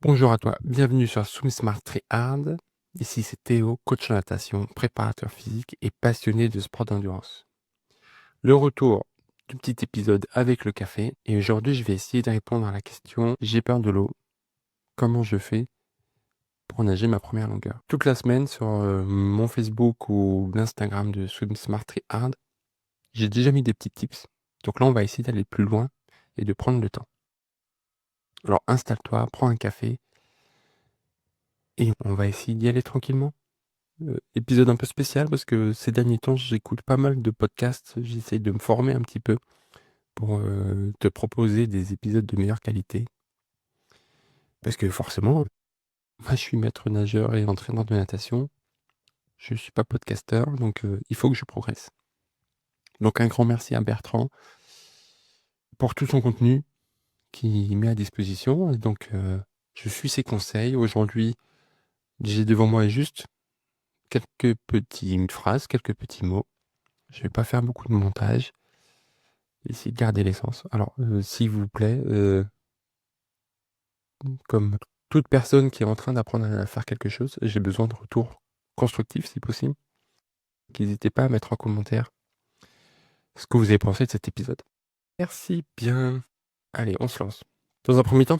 Bonjour à toi, bienvenue sur Swim Smart Try Hard. Ici c'est Théo, coach en natation, préparateur physique et passionné de sport d'endurance. Le retour du petit épisode avec le café et aujourd'hui je vais essayer de répondre à la question j'ai peur de l'eau, comment je fais pour nager ma première longueur. Toute la semaine sur mon Facebook ou l'Instagram de Swim Smart Try Hard, j'ai déjà mis des petits tips. Donc là on va essayer d'aller plus loin et de prendre le temps. Alors installe-toi, prends un café et on va essayer d'y aller tranquillement. Épisode un peu spécial parce que ces derniers temps, j'écoute pas mal de podcasts. J'essaye de me former un petit peu pour te proposer des épisodes de meilleure qualité. Parce que forcément, moi je suis maître nageur et entraîneur de natation. Je suis pas podcasteur, donc il faut que je progresse. Donc un grand merci à Bertrand pour tout son contenu qu'il met à disposition. Et donc je suis ses conseils. Aujourd'hui, j'ai devant moi juste quelques petites phrases, quelques petits mots. Je vais pas faire beaucoup de montage. Essayez de garder l'essence. Alors, s'il vous plaît, comme toute personne qui est en train d'apprendre à faire quelque chose, j'ai besoin de retours constructifs si possible. N'hésitez pas à mettre en commentaire ce que vous avez pensé de cet épisode. Merci bien. Allez, on se lance. Dans un premier temps,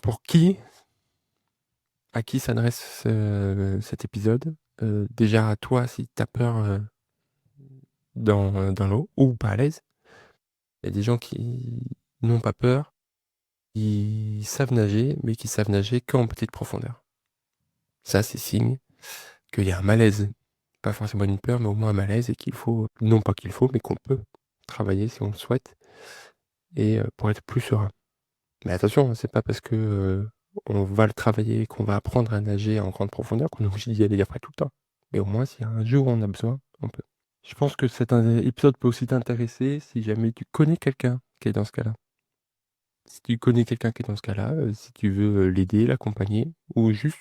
à qui s'adresse cet épisode? Déjà à toi si tu as peur dans l'eau ou pas à l'aise. Il y a des gens qui n'ont pas peur, qui savent nager, mais qui savent nager qu'en petite profondeur. Ça, c'est signe qu'il y a un malaise. Pas forcément une peur, mais au moins un malaise et qu'il faut, non pas qu'il faut, mais qu'on peut travailler si on le souhaite et pour être plus serein. Mais attention, hein, c'est pas parce que on va le travailler, qu'on va apprendre à nager en grande profondeur qu'on est obligé d'y aller après tout le temps. Mais au moins, s'il y a un jour où on a besoin, on peut. Je pense que cet épisode peut aussi t'intéresser si jamais tu connais quelqu'un qui est dans ce cas-là. Si tu connais quelqu'un qui est dans ce cas-là, si tu veux l'aider, l'accompagner, ou juste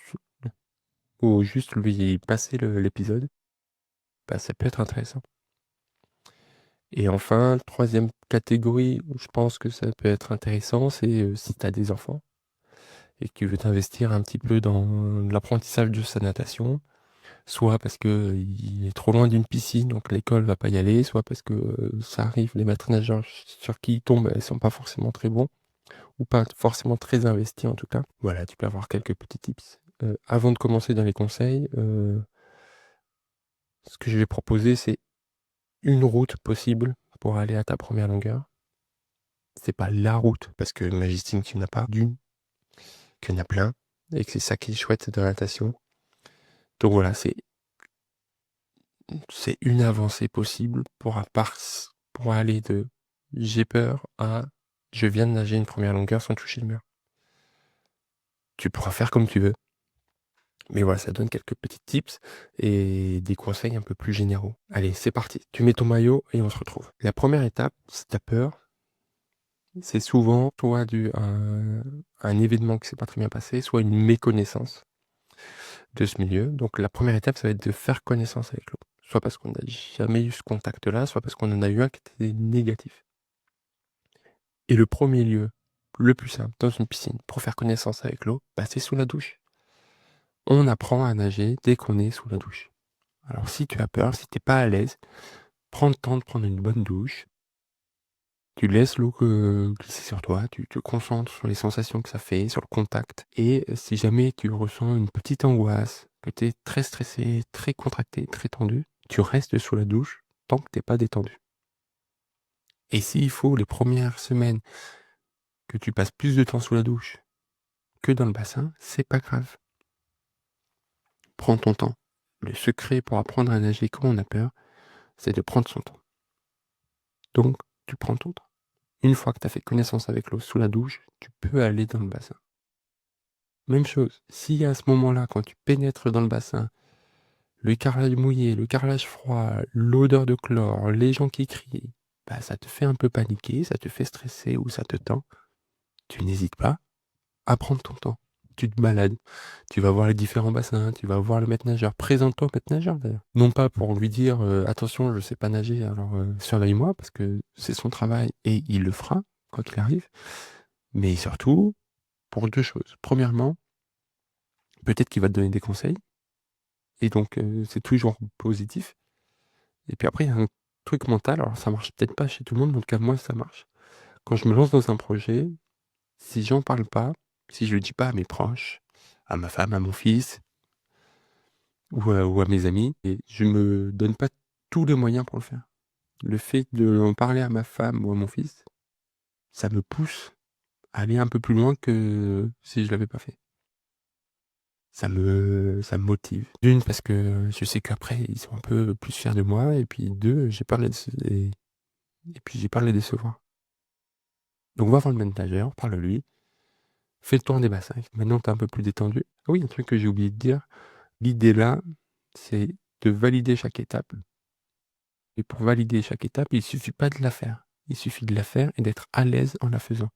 lui passer l'épisode, bah, ça peut être intéressant. Et enfin, troisième catégorie où je pense que ça peut être intéressant, c'est si tu as des enfants et que tu veux t'investir un petit peu dans l'apprentissage de sa natation, soit parce qu'il est trop loin d'une piscine, donc l'école va pas y aller, soit parce que ça arrive, les maîtres nageurs sur qui ils tombent, ils sont pas forcément très bons, ou pas forcément très investis en tout cas. Voilà, tu peux avoir quelques petits tips. Avant de commencer dans les conseils, ce que je vais proposer, c'est une route possible pour aller à ta première longueur. C'est pas la route, parce que j'estime qu'il n'y en a pas d'une, qu'il y en a plein, et que c'est ça qui est chouette de la natation. Donc voilà, c'est une avancée possible pour aller de j'ai peur à je viens de nager une première longueur sans toucher le mur. Tu pourras faire comme tu veux. Mais voilà, ça donne quelques petits tips et des conseils un peu plus généraux. Allez, c'est parti. Tu mets ton maillot et on se retrouve. La première étape, si tu as peur, c'est souvent soit dû à un événement qui s'est pas très bien passé, soit une méconnaissance de ce milieu. Donc la première étape, ça va être de faire connaissance avec l'eau. Soit parce qu'on n'a jamais eu ce contact-là, soit parce qu'on en a eu un qui était négatif. Et le premier lieu, le plus simple, dans une piscine, pour faire connaissance avec l'eau, bah, c'est sous la douche. On apprend à nager dès qu'on est sous la douche. Alors si tu as peur, si tu n'es pas à l'aise, prends le temps de prendre une bonne douche. Tu laisses l'eau glisser sur toi, tu te concentres sur les sensations que ça fait, sur le contact. Et si jamais tu ressens une petite angoisse, que tu es très stressé, très contracté, très tendu, tu restes sous la douche tant que tu n'es pas détendu. Et s'il faut, les premières semaines, que tu passes plus de temps sous la douche que dans le bassin, c'est pas grave. Prends ton temps. Le secret pour apprendre à nager quand on a peur, c'est de prendre son temps. Donc, tu prends ton temps. Une fois que tu as fait connaissance avec l'eau sous la douche, tu peux aller dans le bassin. Même chose, si à ce moment-là, quand tu pénètres dans le bassin, le carrelage mouillé, le carrelage froid, l'odeur de chlore, les gens qui crient, bah, ça te fait un peu paniquer, ça te fait stresser ou ça te tend, tu n'hésites pas à prendre ton temps. Tu te balades, tu vas voir les différents bassins, tu vas voir le maître nageur. Présente-toi au maître nageur d'ailleurs. Non pas pour lui dire attention, je sais pas nager, alors surveille-moi, parce que c'est son travail et il le fera, quoi qu'il arrive. Mais surtout, pour deux choses. Premièrement, Peut-être qu'il va te donner des conseils. Et donc, c'est toujours positif. Et puis après, il y a un truc mental. Alors, ça marche peut-être pas chez tout le monde, mais en tout cas, moi, ça marche. Quand je me lance dans un projet, si j'en parle pas, si je le dis pas à mes proches, à ma femme, à mon fils, ou à mes amis, et je me donne pas tous les moyens pour le faire. Le fait de en parler à ma femme ou à mon fils, ça me pousse à aller un peu plus loin que si je l'avais pas fait. Ça me motive. D'une, parce que je sais qu'après, ils sont un peu plus fiers de moi, et puis deux, j'ai peur de et puis j'ai peur de les décevoir. Donc va voir le manager, parle-lui, fais le tour des bassins. Maintenant, t'es un peu plus détendu. Ah oui, un truc que j'ai oublié de dire, l'idée là, c'est de valider chaque étape. Et pour valider chaque étape, il suffit pas de la faire. Il suffit de la faire et d'être à l'aise en la faisant.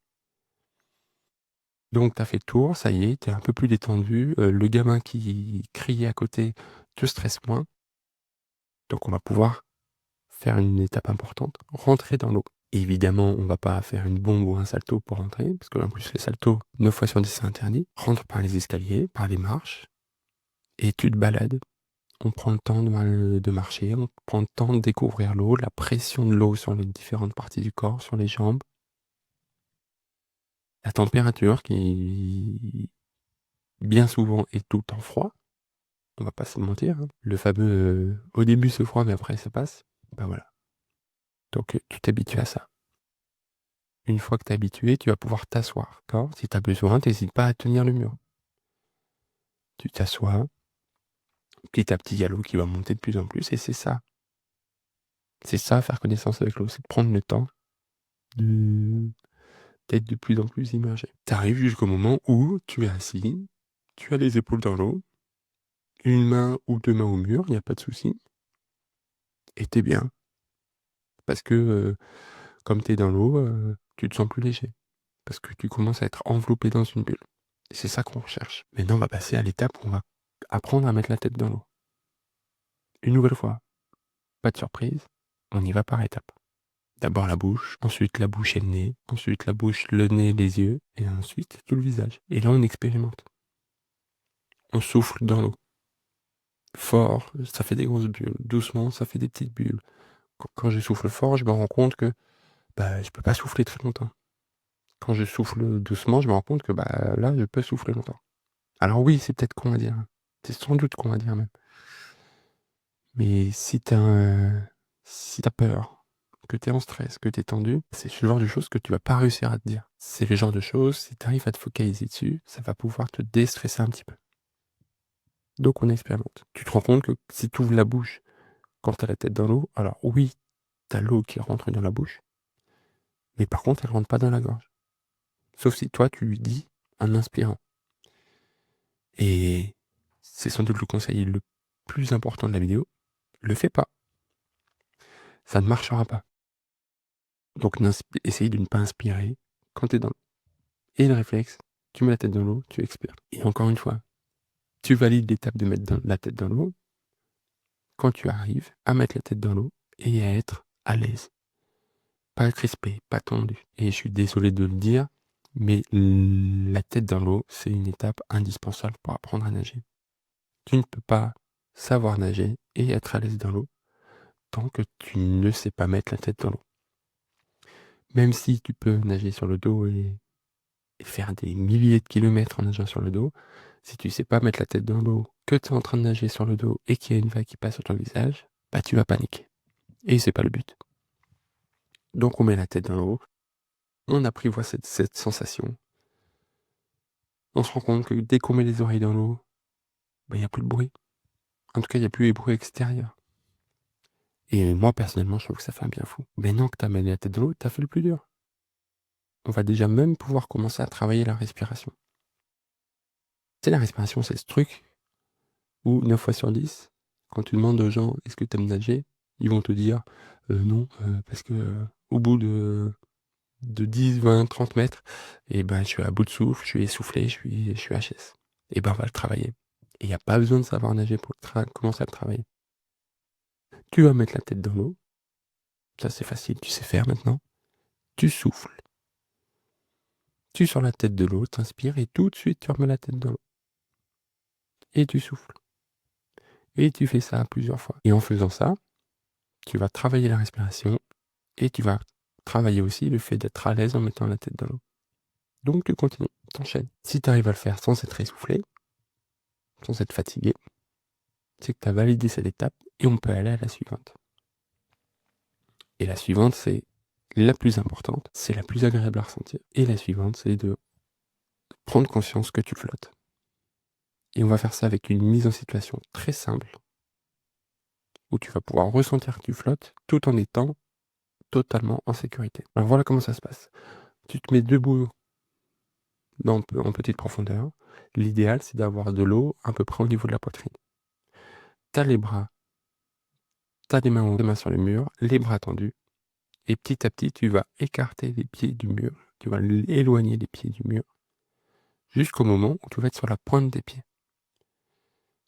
Donc, tu as fait le tour, ça y est, tu es un peu plus détendu. Le gamin qui criait à côté te stresse moins. Donc, on va pouvoir faire une étape importante, rentrer dans l'eau. Évidemment, on va pas faire une bombe ou un salto pour rentrer, parce que en plus, les saltos, 9 fois sur 10, c'est interdit. Rentre par les escaliers, par les marches, et tu te balades. On prend le temps de marcher, on prend le temps de découvrir l'eau, la pression de l'eau sur les différentes parties du corps, sur les jambes. La température qui, bien souvent, est tout le temps froid. On va pas se mentir. Hein. Le fameux au début c'est froid, mais après ça passe. Bah voilà. Donc tu t'habitues à ça. Une fois que t'es habitué, tu vas pouvoir t'asseoir. D'accord ? Si t'as besoin, t'hésites pas à tenir le mur. Tu t'assois. Petit à petit, il y a l'eau qui va monter de plus en plus, et c'est ça. C'est ça, faire connaissance avec l'eau. C'est de prendre le temps de d'être de plus en plus immergé. T'arrives jusqu'au moment où tu es assis, tu as les épaules dans l'eau, une main ou deux mains au mur, il n'y a pas de souci. Et t'es bien. Parce que comme t'es dans l'eau, tu te sens plus léger. Parce que tu commences à être enveloppé dans une bulle. Et c'est ça qu'on recherche. Maintenant, on va passer à l'étape où on va apprendre à mettre la tête dans l'eau. Une nouvelle fois, pas de surprise, on y va par étapes. D'abord la bouche, ensuite la bouche et le nez, ensuite la bouche, le nez, les yeux, et ensuite tout le visage. Et là, on expérimente. On souffle dans l'eau. Fort, ça fait des grosses bulles. Doucement, ça fait des petites bulles. Quand je souffle fort, je me rends compte que je peux pas souffler très longtemps. Quand je souffle doucement, je me rends compte que là, je peux souffler longtemps. Alors oui, c'est peut-être con à dire. C'est sans doute con à dire même. Mais si t'as peur, que t'es en stress, que t'es tendu, c'est le genre de choses que tu vas pas réussir à te dire. C'est le genre de choses, si t'arrives à te focaliser dessus, ça va pouvoir te déstresser un petit peu. Donc on expérimente. Tu te rends compte que si tu ouvres la bouche quand t'as la tête dans l'eau, alors oui, t'as l'eau qui rentre dans la bouche, mais par contre, elle rentre pas dans la gorge. Sauf si toi, tu lui dis en inspirant. Et c'est sans doute le conseil le plus important de la vidéo, le fais pas. Ça ne marchera pas. Donc essaye de ne pas inspirer quand tu es dans l'eau. Et le réflexe, tu mets la tête dans l'eau, tu expires. Et encore une fois, tu valides l'étape de mettre la tête dans l'eau quand tu arrives à mettre la tête dans l'eau et à être à l'aise. Pas crispé, pas tendu. Et je suis désolé de le dire, mais la tête dans l'eau, c'est une étape indispensable pour apprendre à nager. Tu ne peux pas savoir nager et être à l'aise dans l'eau tant que tu ne sais pas mettre la tête dans l'eau. Même si tu peux nager sur le dos et faire des milliers de kilomètres en nageant sur le dos, si tu sais pas mettre la tête dans l'eau, que tu es en train de nager sur le dos et qu'il y a une vague qui passe sur ton visage, tu vas paniquer. Et c'est pas le but. Donc on met la tête dans l'eau, on apprivoise cette sensation. On se rend compte que dès qu'on met les oreilles dans l'eau, il n'y a plus de bruit. En tout cas, il n'y a plus les bruits extérieurs. Et moi, personnellement, je trouve que ça fait un bien fou. Maintenant que tu as mis la tête dans l'eau, tu as fait le plus dur. On va déjà même pouvoir commencer à travailler la respiration. Tu sais, la respiration, c'est ce truc où 9 fois sur 10, quand tu demandes aux gens est-ce que tu aimes nager, ils vont te dire non, parce que au bout de 10, 20, 30 mètres, et je suis à bout de souffle, je suis essoufflé, je suis HS. Et on va le travailler. Et il n'y a pas besoin de savoir nager pour commencer à le travailler. Tu vas mettre la tête dans l'eau, ça c'est facile, tu sais faire maintenant. Tu souffles. Tu sors la tête de l'eau, t'inspires et tout de suite tu remets la tête dans l'eau. et tu souffles. Et tu fais ça plusieurs fois. Et en faisant ça, tu vas travailler la respiration et tu vas travailler aussi le fait d'être à l'aise en mettant la tête dans l'eau. Donc tu continues, t'enchaînes. Si tu arrives à le faire sans être essoufflé, sans être fatigué, c'est que tu as validé cette étape et on peut aller à la suivante. Et la suivante, c'est la plus importante, c'est la plus agréable à ressentir. Et la suivante, c'est de prendre conscience que tu flottes. Et on va faire ça avec une mise en situation très simple, où tu vas pouvoir ressentir que tu flottes tout en étant totalement en sécurité. Alors voilà comment ça se passe. Tu te mets debout en petite profondeur. L'idéal, c'est d'avoir de l'eau à peu près au niveau de la poitrine. T'as les bras, t'as les mains sur le mur, les bras tendus. Et petit à petit, tu vas écarter les pieds du mur. Tu vas éloigner les pieds du mur. Jusqu'au moment où tu vas être sur la pointe des pieds.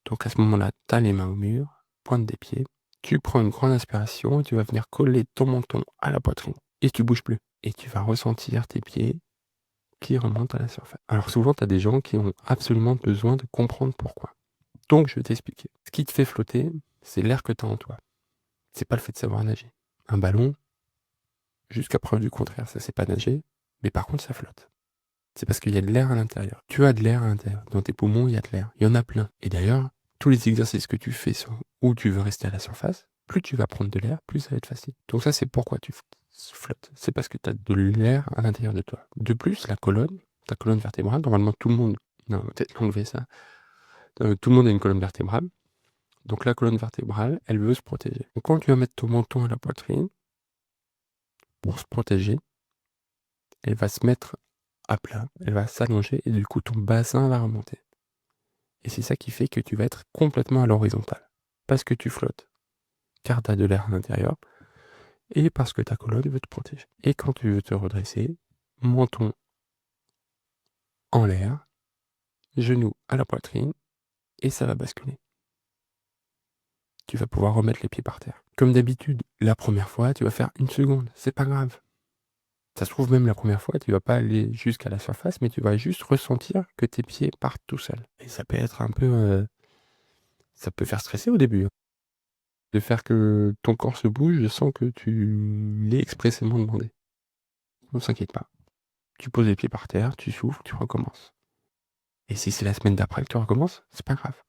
Donc à ce moment-là, t'as les mains au mur, pointe des pieds. Tu prends une grande inspiration et tu vas venir coller ton menton à la poitrine. Et tu bouges plus. Et tu vas ressentir tes pieds qui remontent à la surface. Alors souvent, tu as des gens qui ont absolument besoin de comprendre pourquoi. Donc je vais t'expliquer. Ce qui te fait flotter, c'est l'air que tu as en toi. C'est pas le fait de savoir nager. Un ballon, jusqu'à preuve du contraire, ça sait pas nager, mais par contre ça flotte. C'est parce qu'il y a de l'air à l'intérieur. Tu as de l'air à l'intérieur. Dans tes poumons, il y a de l'air. Il y en a plein. Et d'ailleurs, tous les exercices que tu fais où tu veux rester à la surface, plus tu vas prendre de l'air, plus ça va être facile. Donc ça, c'est pourquoi tu flottes. C'est parce que tu as de l'air à l'intérieur de toi. De plus, ta colonne vertébrale, normalement tout le monde... Non, peut-être enlever ça. Tout le monde a une colonne vertébrale. Donc la colonne vertébrale, elle veut se protéger. Donc quand tu vas mettre ton menton à la poitrine, pour se protéger, elle va se mettre à plat, elle va s'allonger et du coup ton bassin va remonter. Et c'est ça qui fait que tu vas être complètement à l'horizontale. Parce que tu flottes, car tu as de l'air à l'intérieur, et parce que ta colonne veut te protéger. Et quand tu veux te redresser, menton en l'air, genou à la poitrine, et ça va basculer. Tu vas pouvoir remettre les pieds par terre. Comme d'habitude, la première fois, tu vas faire 1 seconde, c'est pas grave. Ça se trouve même la première fois, tu vas pas aller jusqu'à la surface, mais tu vas juste ressentir que tes pieds partent tout seuls. Et ça peut être un peu... ça peut faire stresser au début. De faire que ton corps se bouge sans que tu l'aies expressément demandé. Ne s'inquiète pas. Tu poses les pieds par terre, tu souffles, tu recommences. Et si c'est la semaine d'après que tu recommences, c'est pas grave.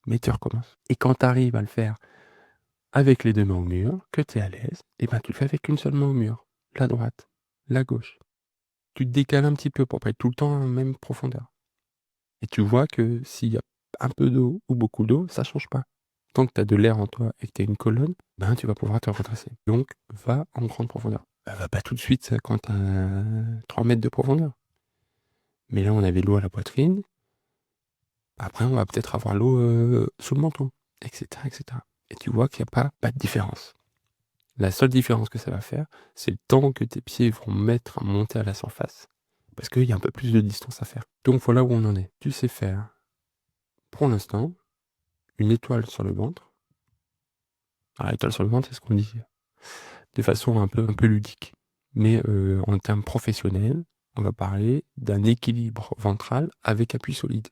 Mais tu recommences. Et quand tu arrives à le faire avec les deux mains au mur, que tu es à l'aise, et ben tu le fais avec une seule main au mur. La droite, la gauche. Tu te décales un petit peu pour pas être tout le temps à la même profondeur. Et tu vois que s'il y a un peu d'eau ou beaucoup d'eau, ça change pas. Tant que tu as de l'air en toi et que tu as une colonne, ben tu vas pouvoir te redresser. Donc, va en grande profondeur. Va pas tout de suite quand tu as 3 mètres de profondeur. Mais là, on avait l'eau à la poitrine. Après, on va peut-être avoir l'eau sous le menton, etc., etc. Et tu vois qu'il n'y a pas de différence. La seule différence que ça va faire, c'est le temps que tes pieds vont mettre à monter à la surface. Parce qu'il y a un peu plus de distance à faire. Donc voilà où on en est. Tu sais faire, pour l'instant, une étoile sur le ventre. Alors, l'étoile sur le ventre, c'est ce qu'on dit de façon un peu ludique. Mais en termes professionnels, on va parler d'un équilibre ventral avec appui solide.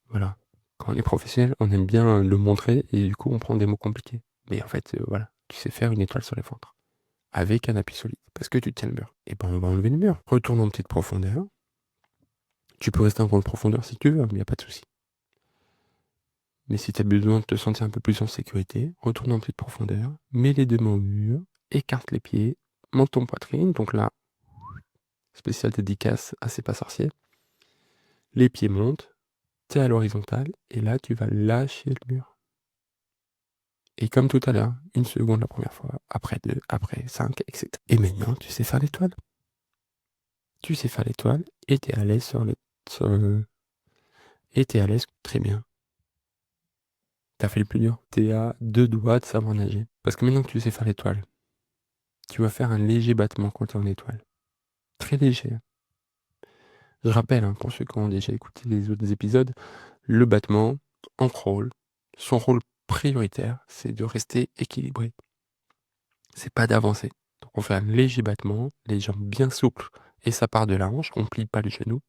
Voilà. Quand on est professionnel, on aime bien le montrer et du coup, on prend des mots compliqués. Mais en fait, voilà, tu sais faire une étoile sur le ventre avec un appui solide parce que tu tiens le mur. Et ben, on va enlever le mur. Retourne en petite profondeur. Tu peux rester en grande profondeur si tu veux, mais il n'y a pas de souci. Mais si tu as besoin de te sentir un peu plus en sécurité, retourne en petite profondeur, mets les deux mains au mur, écarte les pieds, monte ton poitrine, donc là, spécial dédicace à C'est pas sorcier. Les pieds montent, t'es à l'horizontale, et là tu vas lâcher le mur. Et comme tout à l'heure, 1 seconde la première fois, après 2, après 5, etc. Et maintenant, tu sais faire l'étoile. Tu sais faire l'étoile, et t'es à l'aise et t'es à l'aise très bien. T'as fait le plus dur. T'es à 2 doigts de savoir nager. Parce que maintenant que tu sais faire l'étoile, tu vas faire un léger battement quand t'es en étoile. Très léger. Je rappelle, hein, pour ceux qui ont déjà écouté les autres épisodes, le battement, en crawl, son rôle prioritaire, c'est de rester équilibré. C'est pas d'avancer. Donc on fait un léger battement, les jambes bien souples, et ça part de la hanche, on plie pas le genou,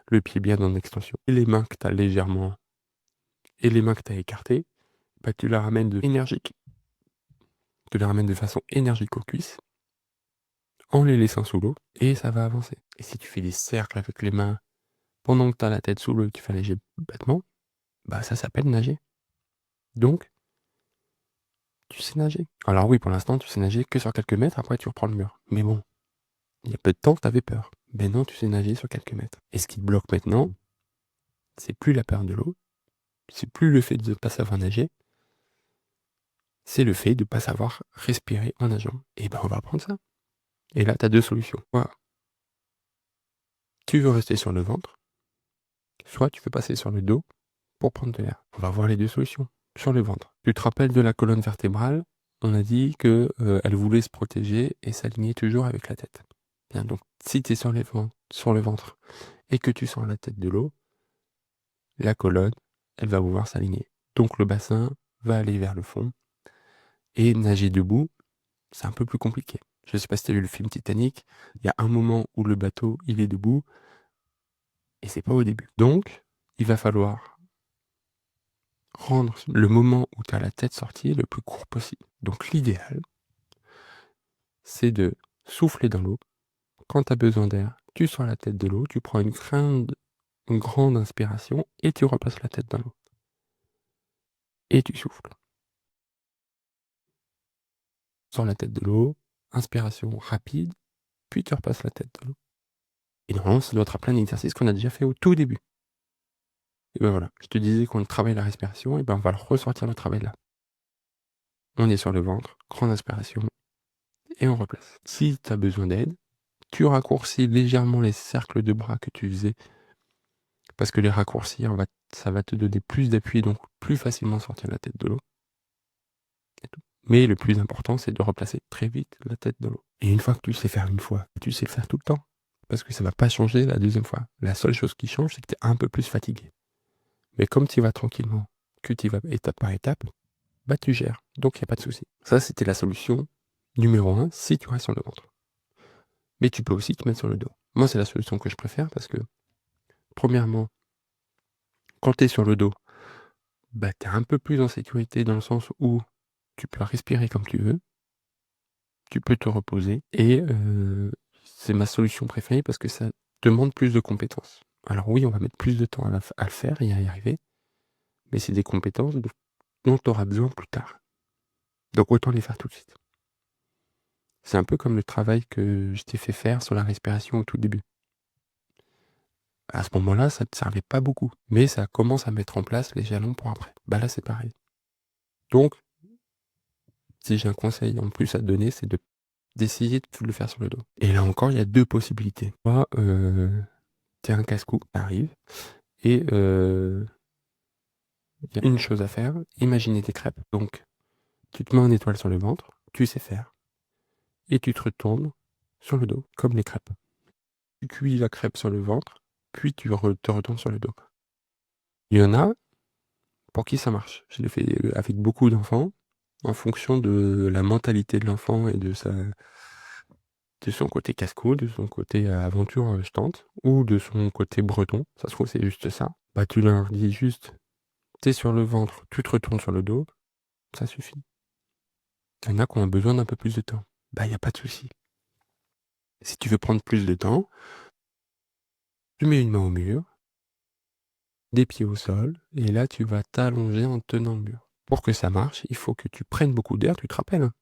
le pied bien en extension. Et les mains que tu as légèrement Et les mains que tu as écartées, bah, tu la ramènes Tu la ramènes de façon énergique aux cuisses, en les laissant sous l'eau, et ça va avancer. Et si tu fais des cercles avec les mains, pendant que tu as la tête sous l'eau et que tu fais léger battement, bah ça s'appelle nager. Donc, tu sais nager. Alors oui, pour l'instant, tu sais nager que sur quelques mètres, après tu reprends le mur. Mais bon, il y a peu de temps, tu avais peur. Mais non, tu sais nager sur quelques mètres. Et ce qui te bloque maintenant, c'est plus la peur de l'eau, c'est plus le fait de ne pas savoir nager, c'est le fait de ne pas savoir respirer en nageant. Et ben on va apprendre ça. Et là, tu as deux solutions. Soit tu veux rester sur le ventre, soit tu veux passer sur le dos pour prendre de l'air. On va voir les deux solutions. Sur le ventre. Tu te rappelles de la colonne vertébrale, on a dit que elle voulait se protéger et s'aligner toujours avec la tête. Bien, donc si tu es sur le ventre et que tu sens la tête de l'eau, la colonne, elle va vouloir s'aligner. Donc le bassin va aller vers le fond. Et nager debout, c'est un peu plus compliqué. Je ne sais pas si tu as vu le film Titanic, il y a un moment où le bateau, il est debout, et c'est pas au début. Donc, il va falloir rendre le moment où tu as la tête sortie le plus court possible. Donc l'idéal, c'est de souffler dans l'eau. Quand tu as besoin d'air, tu sors la tête de l'eau, tu prends une grande inspiration et tu repasses la tête dans l'eau. Et tu souffles. Sors la tête de l'eau, inspiration rapide, puis tu repasses la tête dans l'eau. Et normalement, ça doit te rappeler un exercice qu'on a déjà fait au tout début. Et ben voilà, je te disais qu'on travaille la respiration, et ben on va le ressortir le travail là. On est sur le ventre, grande inspiration, et on replace. Si tu as besoin d'aide, tu raccourcis légèrement les cercles de bras que tu faisais, parce que les raccourcir, ça va te donner plus d'appui, donc plus facilement sortir la tête de l'eau. Mais le plus important, c'est de replacer très vite la tête dans l'eau. Et une fois que tu sais faire une fois, tu sais le faire tout le temps. Parce que ça ne va pas changer la deuxième fois. La seule chose qui change, c'est que tu es un peu plus fatigué. Mais comme tu vas tranquillement, que tu vas étape par étape, bah tu gères. Donc il n'y a pas de souci. Ça, c'était la solution numéro 1 si tu restes sur le ventre. Mais tu peux aussi te mettre sur le dos. Moi, c'est la solution que je préfère parce que, premièrement, quand tu es sur le dos, bah tu es un peu plus en sécurité dans le sens où tu peux respirer comme tu veux, tu peux te reposer et c'est ma solution préférée parce que ça demande plus de compétences. Alors oui, on va mettre plus de temps à le faire et à y arriver, mais c'est des compétences dont tu auras besoin plus tard. Donc autant les faire tout de suite. C'est un peu comme le travail que je t'ai fait faire sur la respiration au tout début. À ce moment-là, ça ne te servait pas beaucoup, mais ça commence à mettre en place les jalons pour après. Bah là, c'est pareil. Donc, si j'ai un conseil en plus à te donner, c'est d'essayer de le faire sur le dos. Et là encore, il y a deux possibilités. Soit tu as un casse-cou, ça arrive, et il y a une chose à faire, imaginer tes crêpes. Donc, tu te mets en étoile sur le ventre, tu sais faire, et tu te retournes sur le dos, comme les crêpes. Tu cuis la crêpe sur le ventre, puis tu te retournes sur le dos. Il y en a pour qui ça marche. Je l'ai fait avec beaucoup d'enfants, en fonction de la mentalité de l'enfant et de son côté casse-cou, de son côté aventure, je tente, ou de son côté breton. Ça se trouve, c'est juste ça. Bah, tu leur dis juste, t'es sur le ventre, tu te retournes sur le dos, ça suffit. Il y en a qui ont besoin d'un peu plus de temps. Bah, il n'y a pas de souci. Si tu veux prendre plus de temps, tu mets une main au mur, des pieds au sol, et là, tu vas t'allonger en tenant le mur. Pour que ça marche, il faut que tu prennes beaucoup d'air, tu te rappelles, hein.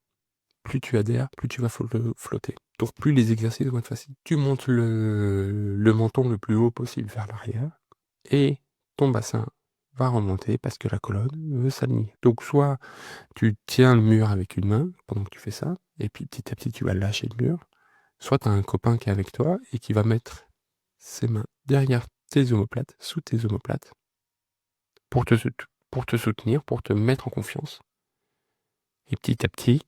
Plus tu as d'air, plus tu vas flotter. Donc plus les exercices vont être faciles. Tu montes le menton le plus haut possible vers l'arrière, et ton bassin va remonter parce que la colonne veut s'aligner. Donc soit tu tiens le mur avec une main pendant que tu fais ça, et puis petit à petit tu vas lâcher le mur, soit tu as un copain qui est avec toi et qui va mettre ses mains derrière tes omoplates, sous tes omoplates, pour te soutenir, pour te mettre en confiance. Et petit à petit,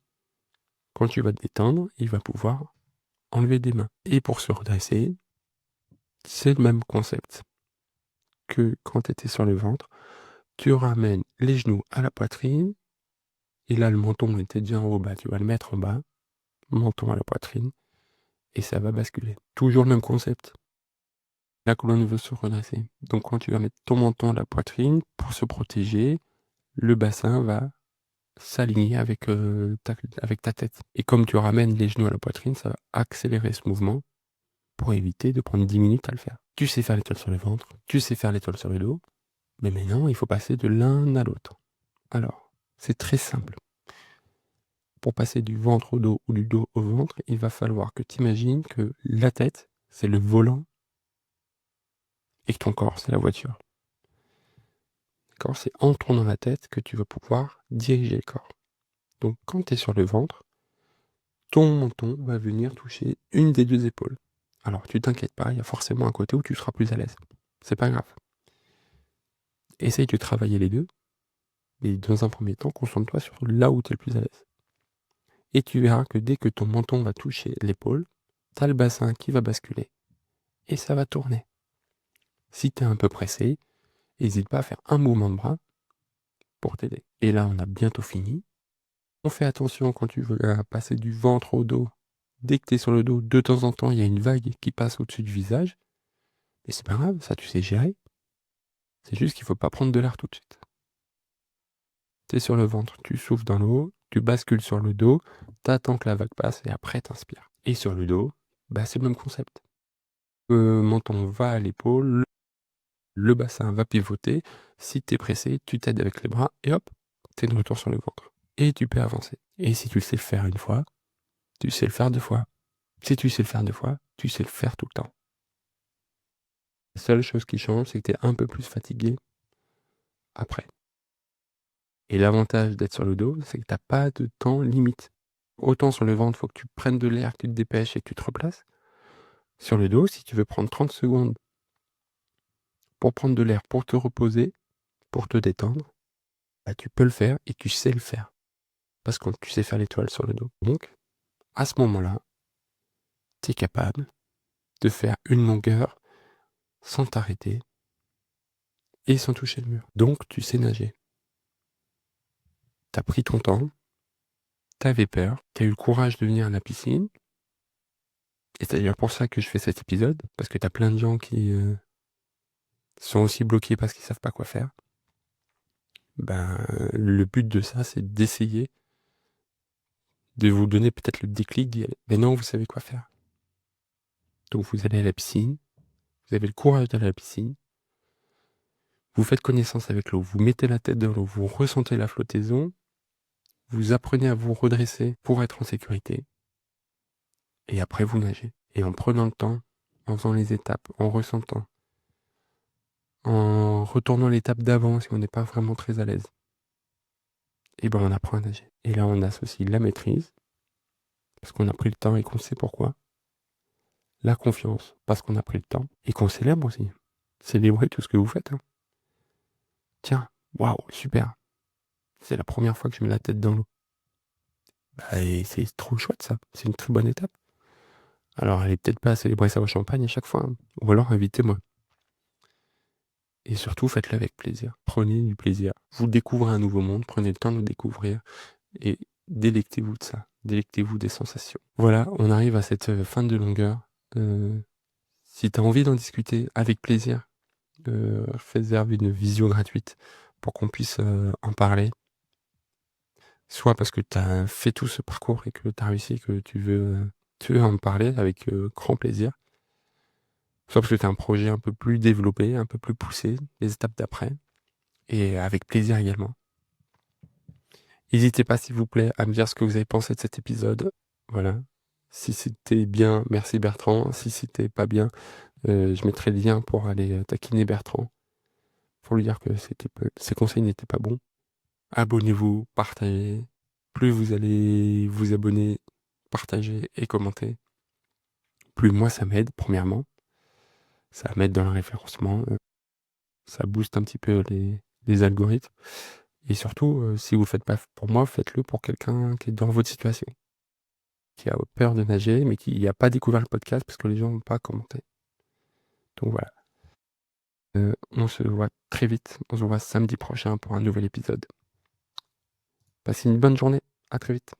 quand tu vas te détendre, il va pouvoir enlever des mains. Et pour se redresser, c'est le même concept que quand tu étais sur le ventre. Tu ramènes les genoux à la poitrine, et là le menton était déjà en haut, bah, tu vas le mettre en bas, menton à la poitrine, et ça va basculer. Toujours le même concept. La colonne veut se redresser. Donc quand tu vas mettre ton menton à la poitrine pour se protéger, le bassin va s'aligner avec ta tête. Et comme tu ramènes les genoux à la poitrine, ça va accélérer ce mouvement pour éviter de prendre 10 minutes à le faire. Tu sais faire l'étoile sur le ventre, tu sais faire l'étoile sur le dos, mais maintenant il faut passer de l'un à l'autre. Alors, c'est très simple. Pour passer du ventre au dos ou du dos au ventre, il va falloir que tu imagines que la tête, c'est le volant et que ton corps, c'est la voiture. D'accord ? C'est en tournant la tête que tu vas pouvoir diriger le corps. Donc quand tu es sur le ventre, ton menton va venir toucher une des deux épaules. Alors tu t'inquiètes pas, il y a forcément un côté où tu seras plus à l'aise. C'est pas grave. Essaye de travailler les deux, mais dans un premier temps, concentre-toi sur là où tu es le plus à l'aise. Et tu verras que dès que ton menton va toucher l'épaule, tu as le bassin qui va basculer. Et ça va tourner. Si tu es un peu pressé, n'hésite pas à faire un mouvement de bras pour t'aider. Et là, on a bientôt fini. On fait attention quand tu veux passer du ventre au dos. Dès que tu es sur le dos, de temps en temps, il y a une vague qui passe au-dessus du visage. Mais c'est pas grave, ça tu sais gérer. C'est juste qu'il faut pas prendre de l'air tout de suite. Tu es sur le ventre, tu souffles dans l'eau, tu bascules sur le dos, t'attends que la vague passe et après t'inspires. Et sur le dos, c'est le même concept. Le menton va à l'épaule, le bassin va pivoter. Si tu es pressé, tu t'aides avec les bras et hop, tu es de retour sur le ventre. Et tu peux avancer. Et si tu le sais le faire une fois, tu sais le faire deux fois. Si tu sais le faire deux fois, tu sais le faire tout le temps. La seule chose qui change, c'est que tu es un peu plus fatigué après. Et l'avantage d'être sur le dos, c'est que tu n'as pas de temps limite. Autant sur le ventre, il faut que tu prennes de l'air, que tu te dépêches et que tu te replaces. Sur le dos, si tu veux prendre 30 secondes pour prendre de l'air, pour te reposer, pour te détendre, tu peux le faire et tu sais le faire. Parce que tu sais faire l'étoile sur le dos. Donc, à ce moment-là, tu es capable de faire une longueur sans t'arrêter et sans toucher le mur. Donc, tu sais nager. Tu as pris ton temps, tu avais peur, tu as eu le courage de venir à la piscine. Et c'est d'ailleurs pour ça que je fais cet épisode, parce que tu as plein de gens qui sont aussi bloqués parce qu'ils savent pas quoi faire. Le but de ça, c'est d'essayer de vous donner peut-être le déclic d'y aller. Mais non, vous savez quoi faire. Donc vous allez à la piscine, vous avez le courage d'aller à la piscine, vous faites connaissance avec l'eau, vous mettez la tête dans l'eau, vous ressentez la flottaison, vous apprenez à vous redresser pour être en sécurité. Et après, vous nagez. Et en prenant le temps, en faisant les étapes, en ressentant, en retournant l'étape d'avant si on n'est pas vraiment très à l'aise, et on apprend à nager. Et là, on associe la maîtrise, parce qu'on a pris le temps et qu'on sait pourquoi. La confiance, parce qu'on a pris le temps, et qu'on célèbre aussi. Célébrez tout ce que vous faites. Hein. Tiens, waouh, super. C'est la première fois que je mets la tête dans l'eau. Et c'est trop chouette ça. C'est une très bonne étape. Alors, allez peut-être pas à célébrer ça au champagne à chaque fois. Hein. Ou alors, invitez-moi. Et surtout, faites-le avec plaisir. Prenez du plaisir. Vous découvrez un nouveau monde, prenez le temps de le découvrir. Et délectez-vous de ça. Délectez-vous des sensations. Voilà, on arrive à cette fin de longueur. Si tu as envie d'en discuter, avec plaisir, réserve une visio gratuite pour qu'on puisse en parler. Soit parce que tu as fait tout ce parcours et que tu as réussi et que tu veux en parler avec grand plaisir. Soit parce que tu as un projet un peu plus développé, un peu plus poussé, les étapes d'après. Et avec plaisir également. N'hésitez pas, s'il vous plaît, à me dire ce que vous avez pensé de cet épisode. Voilà. Si c'était bien, merci Bertrand. Si c'était pas bien, je mettrai le lien pour aller taquiner Bertrand. Pour lui dire que ses conseils n'étaient pas bons. Abonnez-vous, partagez. Plus vous allez vous abonner, partager et commenter, plus moi ça m'aide, premièrement. Ça m'aide dans le référencement. Ça booste un petit peu les algorithmes. Et surtout, si vous le faites pas pour moi, faites-le pour quelqu'un qui est dans votre situation. Qui a peur de nager, mais qui n'a pas découvert le podcast parce que les gens n'ont pas commenté. Donc voilà. On se voit très vite. On se voit samedi prochain pour un nouvel épisode. Passez une bonne journée. À très vite.